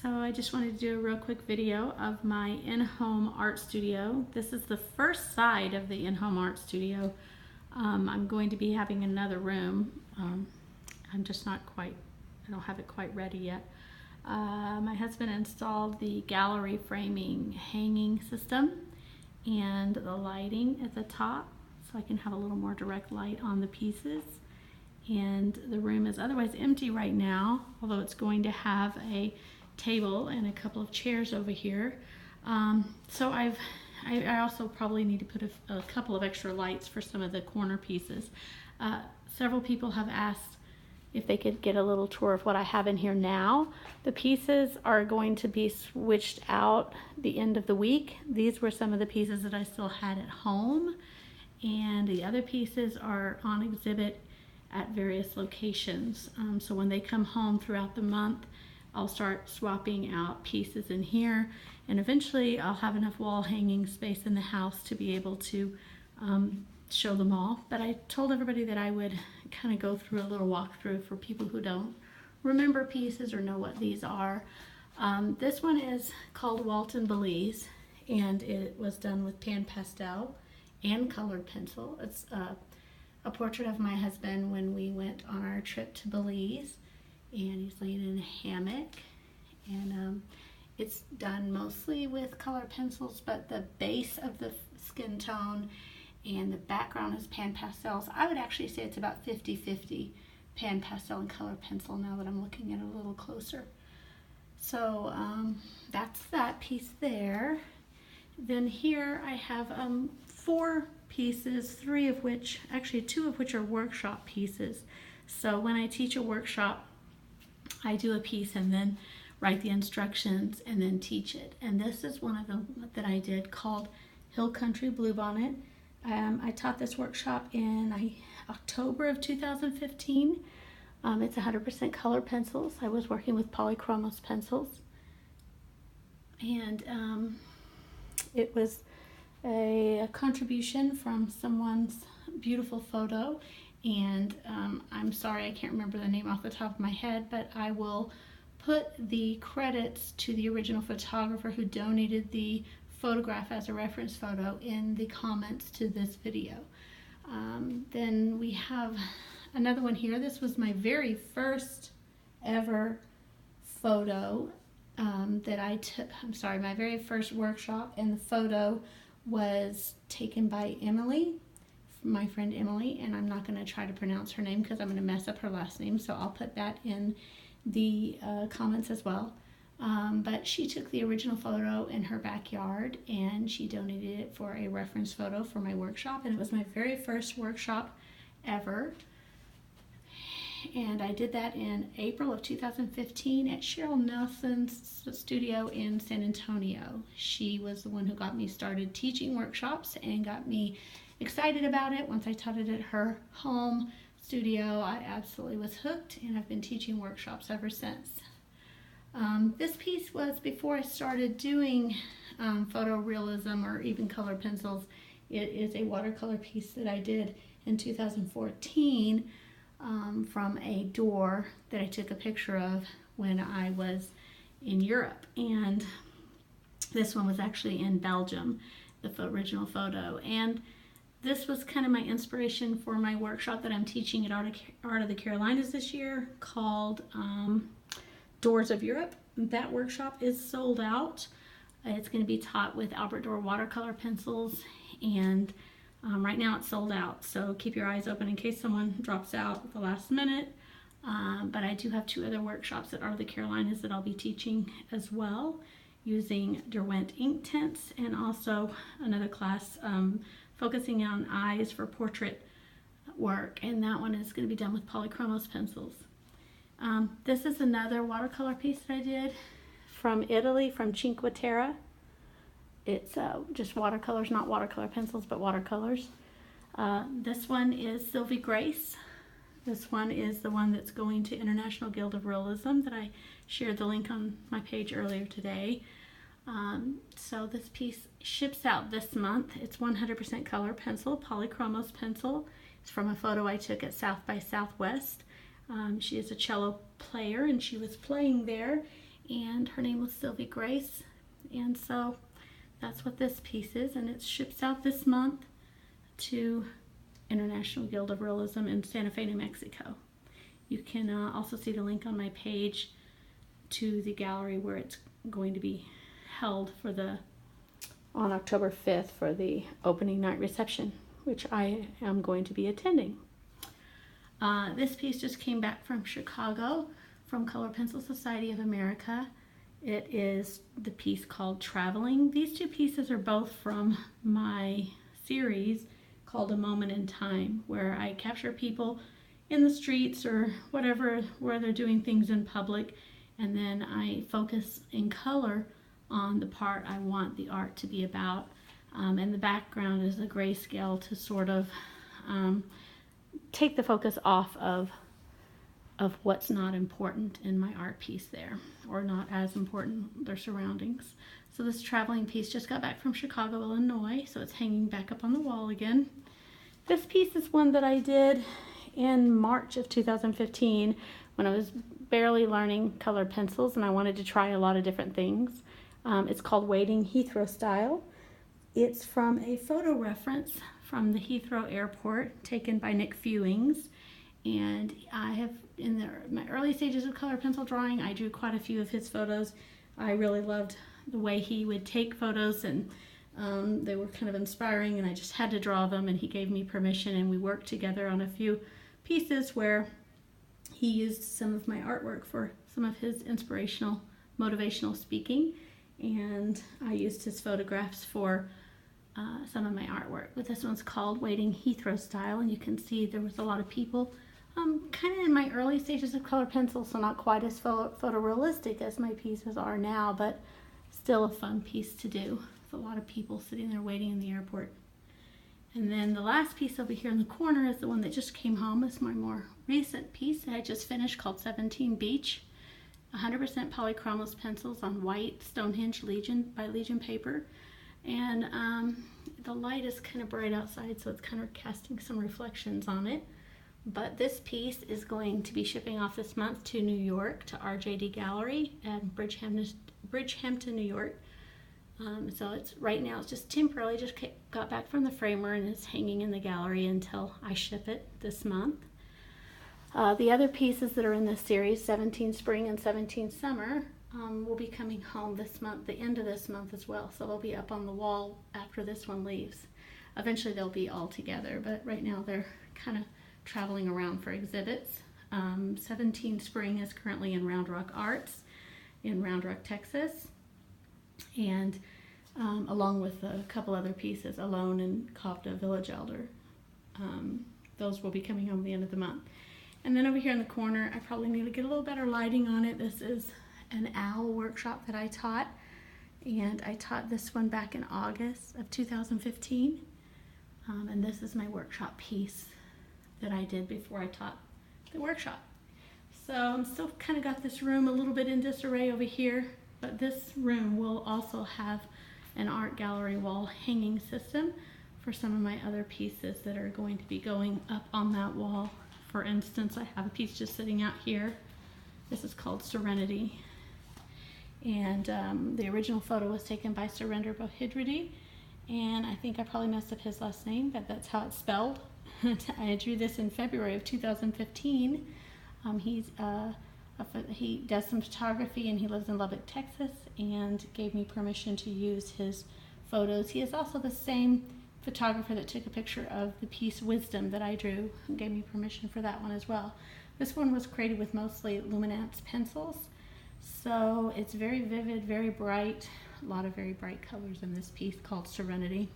So I just wanted to do a real quick video of my in-home art studio. This is the first side of the in-home art studio. I'm going to be having another room. I'm just not quite, I don't have it quite ready yet. My husband installed the gallery framing hanging system and the lighting at the top so I can have a little more direct light on the pieces. And the room is otherwise empty right now, although it's going to have a table and a couple of chairs over here. So I also probably need to put a couple of extra lights for some of the corner pieces. Several people have asked if they could get a little tour of what I have in here now. The pieces are going to be switched out the end of the week. These were some of the pieces that I still had at home, and the other pieces are on exhibit at various locations. So when they come home throughout the month, I'll start swapping out pieces in here, and eventually I'll have enough wall hanging space in the house to be able to show them all. But I told everybody that I would kind of go through a little walkthrough for people who don't remember pieces or know what these are. This one is called Walton Belize, and it was done with pan pastel and colored pencil. It's a portrait of my husband when we went on our trip to Belize, and he's laying in a hammock, and it's done mostly with color pencils, but the base of the skin tone and the background is pan pastels. I would actually say it's about 50-50 pan pastel and color pencil now that I'm looking at it a little closer. So that's that piece there. Then here I have 4 pieces, 3 of which, actually 2 of which are workshop pieces. So when I teach a workshop, I do a piece and then write the instructions and then teach it. And this is one of them that I did called Hill Country Bluebonnet. I taught this workshop in October of 2015. It's 100% color pencils. I was working with polychromos pencils. And it was a contribution from someone's beautiful photo. And I'm sorry, I can't remember the name off the top of my head, but I will put the credits to the original photographer who donated the photograph as a reference photo in the comments to this video. Then we have another one here. This was my very first ever photo that I took, my very first workshop, and the photo was taken by Emily, my friend Emily, and I'm not going to try to pronounce her name because I'm going to mess up her last name, so I'll put that in the comments as well. But she took the original photo in her backyard and she donated it for a reference photo for my workshop, and it was my very first workshop ever. And I did that in April of 2015 at Cheryl Nelson's studio in San Antonio. She was the one who got me started teaching workshops and got me excited about it. Once I taught it at her home studio, I absolutely was hooked, and I've been teaching workshops ever since. This piece was before I started doing photorealism or even color pencils. It is a watercolor piece that I did in 2014 from a door that I took a picture of when I was in Europe. And this one was actually in Belgium, the original photo. And this was kind of my inspiration for my workshop that I'm teaching at Art of the Carolinas this year called Doors of Europe. That workshop is sold out. It's going to be taught with Albert Dohr watercolor pencils, and right now it's sold out, so keep your eyes open in case someone drops out at the last minute. But I do have 2 other workshops at Art of the Carolinas that I'll be teaching as well, using Derwent ink tints, and also another class focusing on eyes for portrait work, and that one is going to be done with polychromos pencils. This is another watercolor piece that I did from Italy, from Cinque Terre. It's just watercolors, not watercolor pencils, but watercolors. This one is Sylvie Grace. This one is the one that's going to International Guild of Realism that I shared the link on my page earlier today. So this piece ships out this month. It's 100% color pencil, polychromos pencil. It's from a photo I took at South by Southwest. She is a cello player, and she was playing there, and her name was Sylvie Grace. And so that's what this piece is, and it ships out this month to International Guild of Realism in Santa Fe, New Mexico. You can also see the link on my page to the gallery where it's going to be held on October 5th for the opening night reception, which I am going to be attending. This piece just came back from Chicago from Color Pencil Society of America. It is the piece called Traveling. These two pieces are both from my series called A Moment in Time, where I capture people in the streets or whatever, where they're doing things in public, and then I focus in color on the part I want the art to be about. And the background is a grayscale to sort of take the focus off of what's not important in my art piece there, or not as important, their surroundings. So this traveling piece just got back from Chicago, Illinois, so it's hanging back up on the wall again. This piece is one that I did in March of 2015 when I was barely learning colored pencils and I wanted to try a lot of different things. It's called Waiting Heathrow Style. It's from a photo reference from the Heathrow Airport taken by Nick Fewings. And I have, in my early stages of color pencil drawing, I drew quite a few of his photos. I really loved the way he would take photos, and they were kind of inspiring, and I just had to draw them, and he gave me permission, and we worked together on a few pieces where he used some of my artwork for some of his inspirational, motivational speaking, and I used his photographs for some of my artwork. But this one's called Waiting Heathrow Style, and you can see there was a lot of people kind of in my early stages of color pencil, so not quite as photorealistic as my pieces are now, but still a fun piece to do. There's a lot of people sitting there waiting in the airport. And then the last piece over here in the corner is the one that just came home. It's my more recent piece that I just finished called 17 Beach. 100% polychromos pencils on white Stonehenge Legion by Legion paper. And the light is kind of bright outside, so it's kind of casting some reflections on it. But this piece is going to be shipping off this month to New York, to RJD Gallery at Bridgehampton, New York. So right now it's just temporarily just got back from the framer and is hanging in the gallery until I ship it this month. The other pieces that are in this series, 17 Spring and 17 Summer, will be coming home this month, the end of this month as well. So they'll be up on the wall after this one leaves. Eventually they'll be all together, but right now they're kind of traveling around for exhibits. 17 Spring is currently in Round Rock Arts in Round Rock, Texas. And along with a couple other pieces, Alone and Kofta Village Elder. Those will be coming home at the end of the month. And then over here in the corner, I probably need to get a little better lighting on it. This is an owl workshop that I taught, and I taught this one back in August of 2015. And this is my workshop piece that I did before I taught the workshop. So I'm still kind of got this room a little bit in disarray over here, but this room will also have an art gallery wall hanging system for some of my other pieces that are going to be going up on that wall. For instance, I have a piece just sitting out here. This is called Serenity. And the original photo was taken by Surrender Bodhireddy. And I think I probably messed up his last name, but that's how it's spelled. I drew this in February of 2015. He does some photography and he lives in Lubbock, Texas, and gave me permission to use his photos. He is also the same photographer that took a picture of the piece Wisdom that I drew and gave me permission for that one as well. This one was created with mostly Luminance pencils, so it's very vivid, very bright, a lot of very bright colors in this piece called Serenity.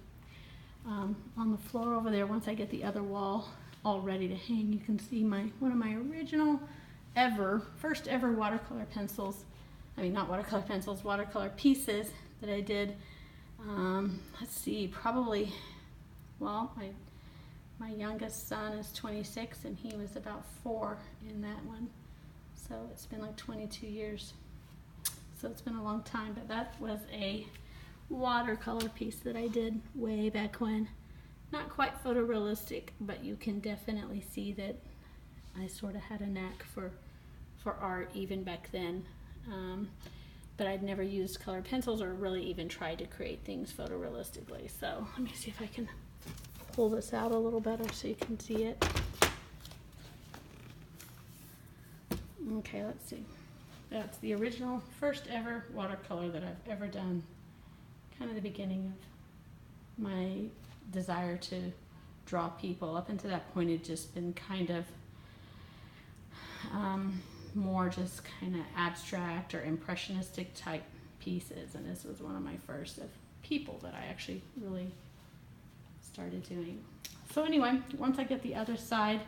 On the floor over there, once I get the other wall all ready to hang, you can see one of my original first ever watercolor pencils. I mean, not watercolor pencils, watercolor pieces that I did. Let's see, probably, well, my youngest son is 26 and he was about 4 in that one. So it's been like 22 years. So it's been a long time, but that was a watercolor piece that I did way back when. Not quite photorealistic, but you can definitely see that I sort of had a knack for art even back then. but I'd never used colored pencils or really even tried to create things photorealistically. So let me see if I can pull this out a little better so you can see it. Okay, let's see. That's the original first ever watercolor that I've ever done. Kind of the beginning of my desire to draw people. Up until that point, it'd just been kind of more just kind of abstract or impressionistic type pieces, and this was one of my first of people that I actually really started doing. So anyway, once I get the other side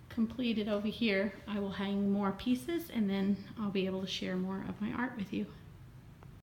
completed over here, I will hang more pieces and then I'll be able to share more of my art with you.